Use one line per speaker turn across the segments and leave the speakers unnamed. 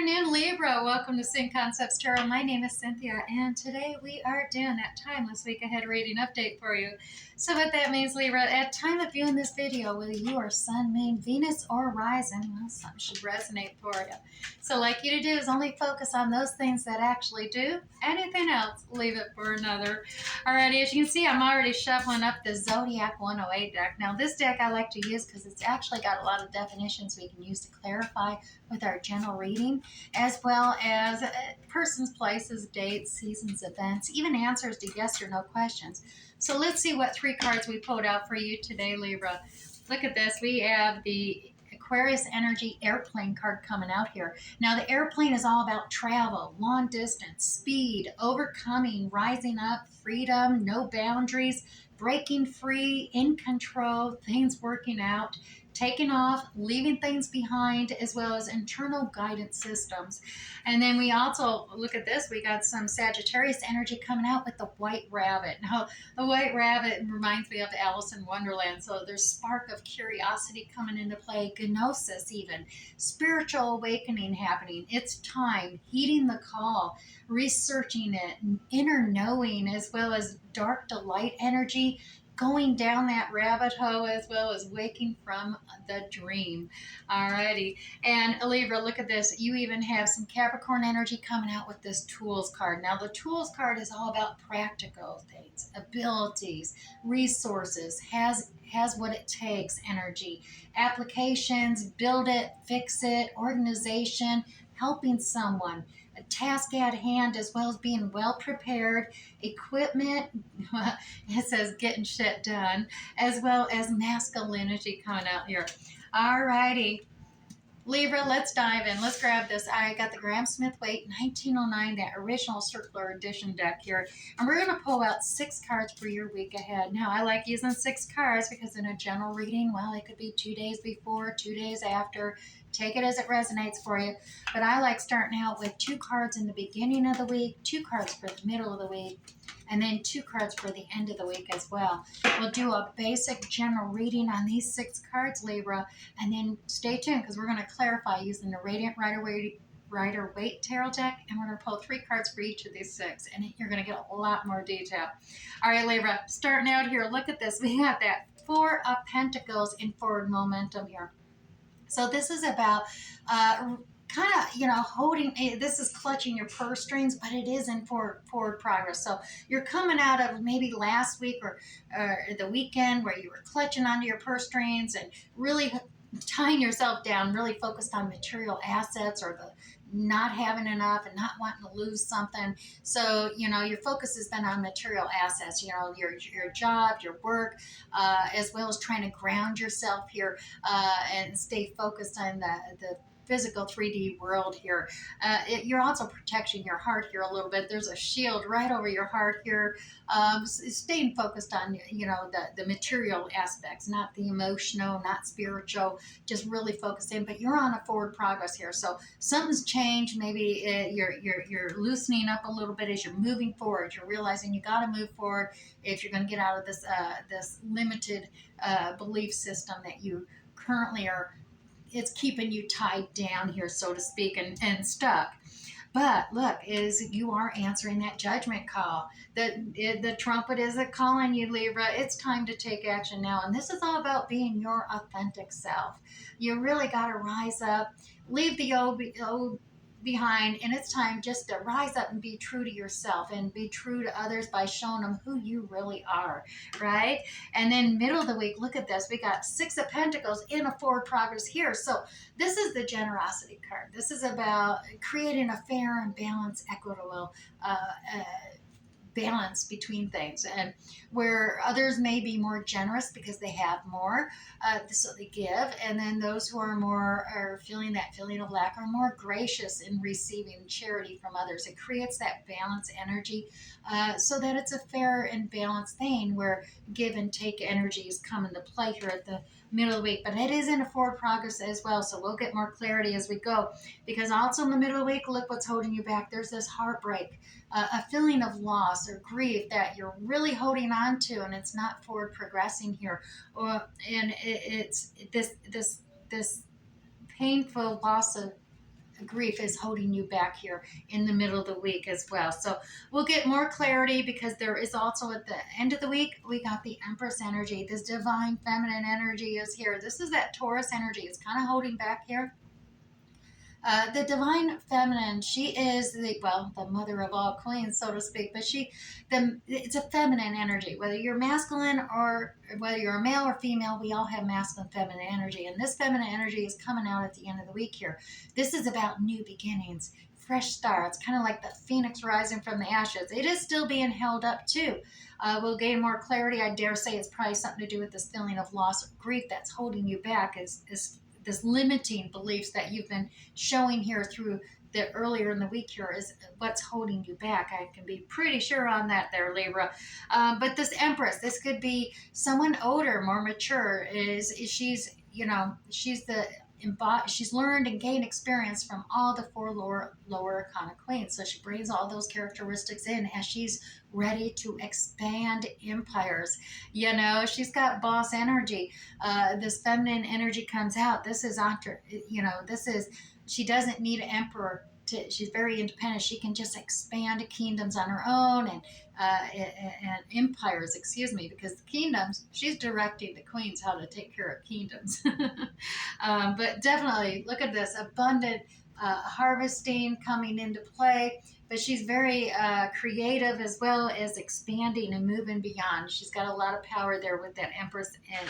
afternoon, Libra. Welcome to Sync Concepts Tarot. My name is Cynthia, and today we are doing that timeless week ahead reading update for you. So what that means, Libra, at time of viewing this video, whether you are Sun, Moon, Venus, or Rising, well, something should resonate for you. So I'd like you to do is only focus on those things that actually do. Anything else, leave it for another. Alrighty, as you can see, I'm already shuffling up the Zodiac 108 deck. Now, this deck I like to use because it's actually got a lot of definitions we can use to clarify with our general reading, as well as persons, places, dates, seasons, events, even answers to yes or no questions. So let's see what three cards we pulled out for you today, Libra. Look at this. We have the Aquarius Energy Airplane card coming out here. Now, the airplane is all about travel, long distance, speed, overcoming, rising up, freedom, no boundaries, breaking free, in control, things working out, taking off, leaving things behind, as well as internal guidance systems. And then we also, look at this, we got some Sagittarius energy coming out with the white rabbit. Now, the white rabbit reminds me of Alice in Wonderland. So there's spark of curiosity coming into play, gnosis even, spiritual awakening happening. It's time, heeding the call, researching it, inner knowing, as well as dark delight energy, going down that rabbit hole, as well as waking from the dream. Alrighty. And Libra, look at this. You even have some Capricorn energy coming out with this tools card. Now, the tools card is all about practical things, abilities, resources, has what it takes energy, applications, build it, fix it, organization, helping someone, a task at hand, as well as being well prepared, equipment, it says getting shit done, as well as masculinity coming out here. All righty. Libra, let's dive in. Let's grab this. I got the Graham Smith Waite 1909, that original circular edition deck here. And we're going to pull out 6 cards for your week ahead. Now, I like using 6 cards because in a general reading, well, it could be 2 days before, 2 days after. Take it as it resonates for you. But I like starting out with 2 cards in the beginning of the week, 2 cards for the middle of the week, and then 2 cards for the end of the week as well. We'll do a basic general reading on these 6 cards, Libra, and then stay tuned because we're going to clarify using the Radiant Rider-Waite Tarot deck, and we're going to pull 3 cards for each of these 6, and you're going to get a lot more detail. All right, Libra, starting out here, look at this. We got that 4 of Pentacles in forward momentum here. So this is about kind of, holding, this is clutching your purse strings, but it is in forward progress. So you're coming out of maybe last week or the weekend where you were clutching onto your purse strings and really tying yourself down, really focused on material assets or the not having enough and not wanting to lose something. So, your focus has been on material assets, your job, your work, as well as trying to ground yourself here and stay focused on the physical 3D world here. You're also protecting your heart here a little bit. There's a shield right over your heart here. Staying focused on, the material aspects, not the emotional, not spiritual, just really focusing. But you're on a forward progress here. So something's changed. Maybe you're loosening up a little bit as you're moving forward. You're realizing you got to move forward if you're going to get out of this limited belief system that you currently are. It's keeping you tied down here, so to speak, and stuck. But look, you are answering that judgment call. The trumpet is calling you, Libra. It's time to take action now. And this is all about being your authentic self. You really got to rise up, leave the old behind, and it's time just to rise up and be true to yourself and be true to others by showing them who you really are, right? And then middle of the week, look at this. We got 6 of Pentacles in a forward progress here. So this is the generosity card. This is about creating a fair and balanced, equitable balance between things, and where others may be more generous because they have more, so they give, and then those who are feeling that feeling of lack are more gracious in receiving charity from others. It creates that balance energy so that it's a fair and balanced thing where give and take energies come into play here at the middle of the week. But it is in a forward progress as well, so we'll get more clarity as we go, because also in the middle of the week, look what's holding you back. There's this heartbreak, a feeling of loss or grief that you're really holding on to, and it's not forward progressing here, and it's this painful loss of grief is holding you back here in the middle of the week as well. So we'll get more clarity because there is also at the end of the week, we got the Empress energy. This divine feminine energy is here. This is that Taurus energy. It's kind of holding back here. The divine feminine, she is the mother of all queens, so to speak. But it's a feminine energy. Whether you're masculine or whether you're a male or female, we all have masculine, feminine energy, and this feminine energy is coming out at the end of the week here. This is about new beginnings, fresh starts, kind of like the phoenix rising from the ashes. It is still being held up too. We'll gain more clarity. I dare say it's probably something to do with this feeling of loss or grief that's holding you back. Is this limiting beliefs that you've been showing here through the earlier in the week here is what's holding you back. I can be pretty sure on that there, Libra. But this Empress, this could be someone older, more mature. She's she's learned and gained experience from all the four lower arcana queens. So she brings all those characteristics in as she's ready to expand empires. She's got boss energy. This feminine energy comes out. This is after, she doesn't need an emperor. She's very independent. She can just expand kingdoms on her own and empires, excuse me, because the kingdoms, she's directing the queens how to take care of kingdoms. But definitely look at this abundant harvesting coming into play. But she's very creative as well as expanding and moving beyond. She's got a lot of power there with that Empress and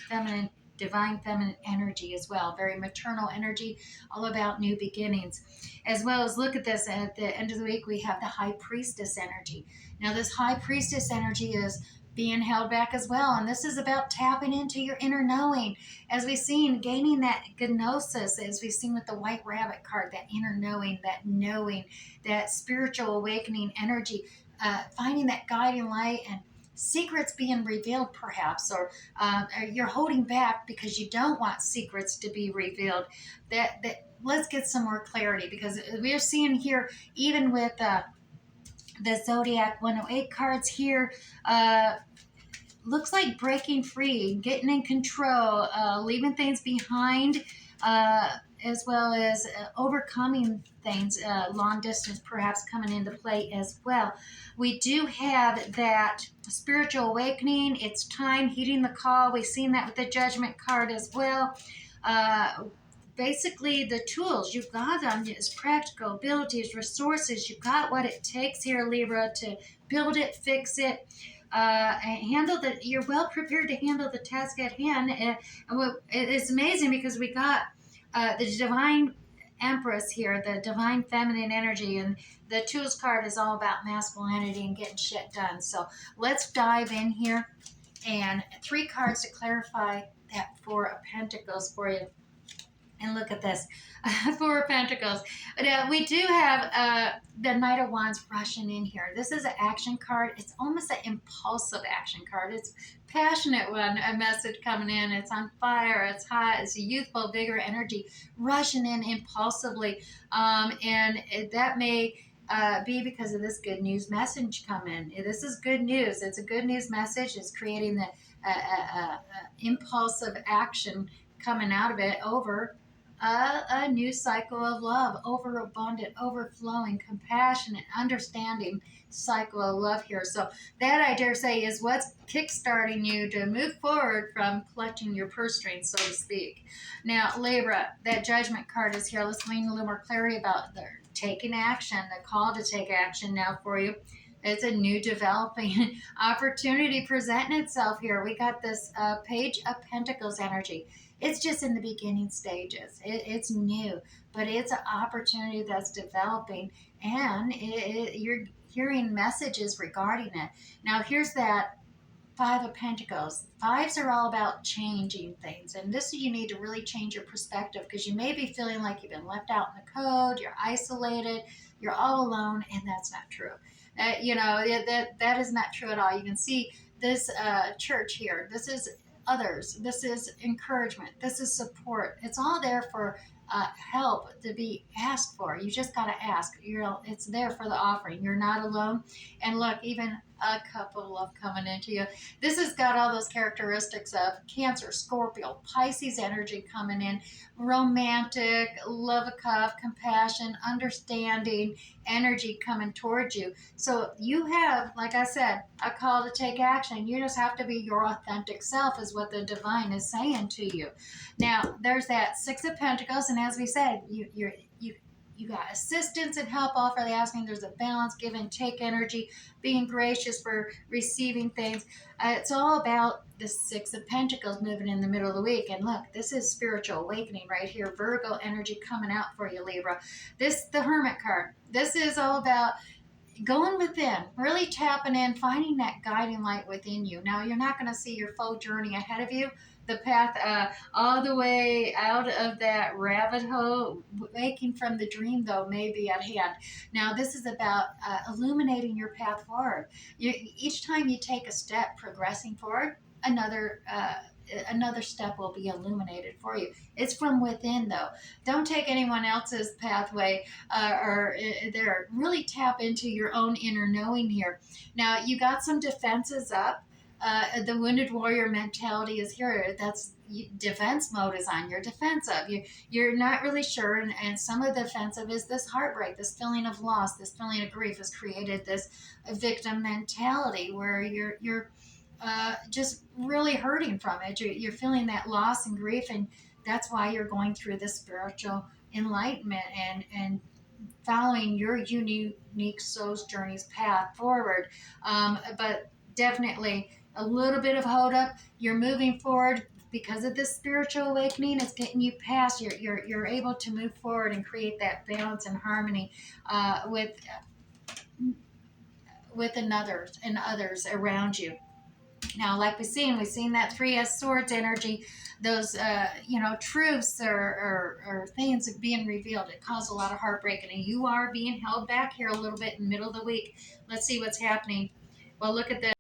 feminine, divine feminine energy as well. Very maternal energy, all about new beginnings. As well as look at this, at the end of the week, we have the High Priestess energy. Now, this High Priestess energy is being held back as well. And this is about tapping into your inner knowing. As we've seen, gaining that gnosis, as we've seen with the White Rabbit card, that inner knowing, that spiritual awakening energy, finding that guiding light and secrets being revealed perhaps, or you're holding back because you don't want secrets to be revealed. That let's get some more clarity, because we're seeing here, even with the Zodiac 108 cards here, looks like breaking free, getting in control, leaving things behind, as well as overcoming things, long distance perhaps coming into play as well. We do have that spiritual awakening. It's time, heeding the call. We've seen that with the Judgment card as well. Basically, the tools, you've got them, is practical abilities, resources. You've got what it takes here, Libra, to build it, fix it, you're well prepared to handle the task at hand. It's amazing because we got the divine Empress here, the divine feminine energy, and the tools card is all about masculinity and getting shit done. So let's dive in here, and 3 cards to clarify that 4 of Pentacles for you. And look at this, 4 of Pentacles. But we do have the Knight of Wands rushing in here. This is an action card. It's almost an impulsive action card. It's a passionate one, a message coming in. It's on fire. It's hot. It's a youthful, vigor, energy rushing in impulsively. And that may be because of this good news message coming in. This is good news. It's a good news message. It's creating the impulsive action coming out of it over a new cycle of love, overabundant, overflowing, compassionate, understanding cycle of love here. So that, I dare say, is what's kickstarting you to move forward from clutching your purse strings, so to speak. Now, Libra, that Judgment card is here. Let's gain a little more clarity about the taking action, the call to take action now for you. It's a new developing opportunity presenting itself here. We got this Page of Pentacles energy. It's just in the beginning stages. It's new, but it's an opportunity that's developing, and you're hearing messages regarding it. Now, here's that 5 of Pentacles. 5s are all about changing things, and this you need to really change your perspective, because you may be feeling like you've been left out in the cold, you're isolated, you're all alone, and that's not true. That is not true at all. You can see this church here. This is others. This is encouragement. This is support. It's all there for help to be asked for. You just got to ask. It's there for the offering. You're not alone. And look, even a couple of coming into you. This has got all those characteristics of Cancer, Scorpio, Pisces energy coming in, romantic, love a cup, compassion, understanding energy coming towards you. So you have, like I said, a call to take action. You just have to be your authentic self, is what the divine is saying to you. Now, there's that Six of Pentacles, and as we said, you got assistance and help all for the asking. There's a balance, give and take energy, being gracious for receiving things. It's all about the Six of Pentacles moving in the middle of the week. And look, this is spiritual awakening right here. Virgo energy coming out for you, Libra. The Hermit card. This is all about going within, really tapping in, finding that guiding light within you. Now, you're not going to see your full journey ahead of you. The path all the way out of that rabbit hole, waking from the dream, though, may be at hand. Now, this is about illuminating your path forward. Each time you take a step progressing forward, another step will be illuminated for you. It's from within, though. Don't take anyone else's pathway or there. Really tap into your own inner knowing here. Now, you got some defenses up. The wounded warrior mentality is here. That's defense mode is on. You're defensive. You're not really sure, and some of the defensive is this heartbreak, this feeling of loss, this feeling of grief has created this victim mentality where you're just really hurting from it. You're feeling that loss and grief, and that's why you're going through this spiritual enlightenment and following your unique soul's journey's path forward. But definitely a little bit of hold up. You're moving forward because of this spiritual awakening. It's getting you past. You're able to move forward and create that balance and harmony with another and others around you. Now, like we've seen that Three of Swords energy, those, truths or things being revealed. It caused a lot of heartbreak, and you are being held back here a little bit in the middle of the week. Let's see what's happening. Well, look at this.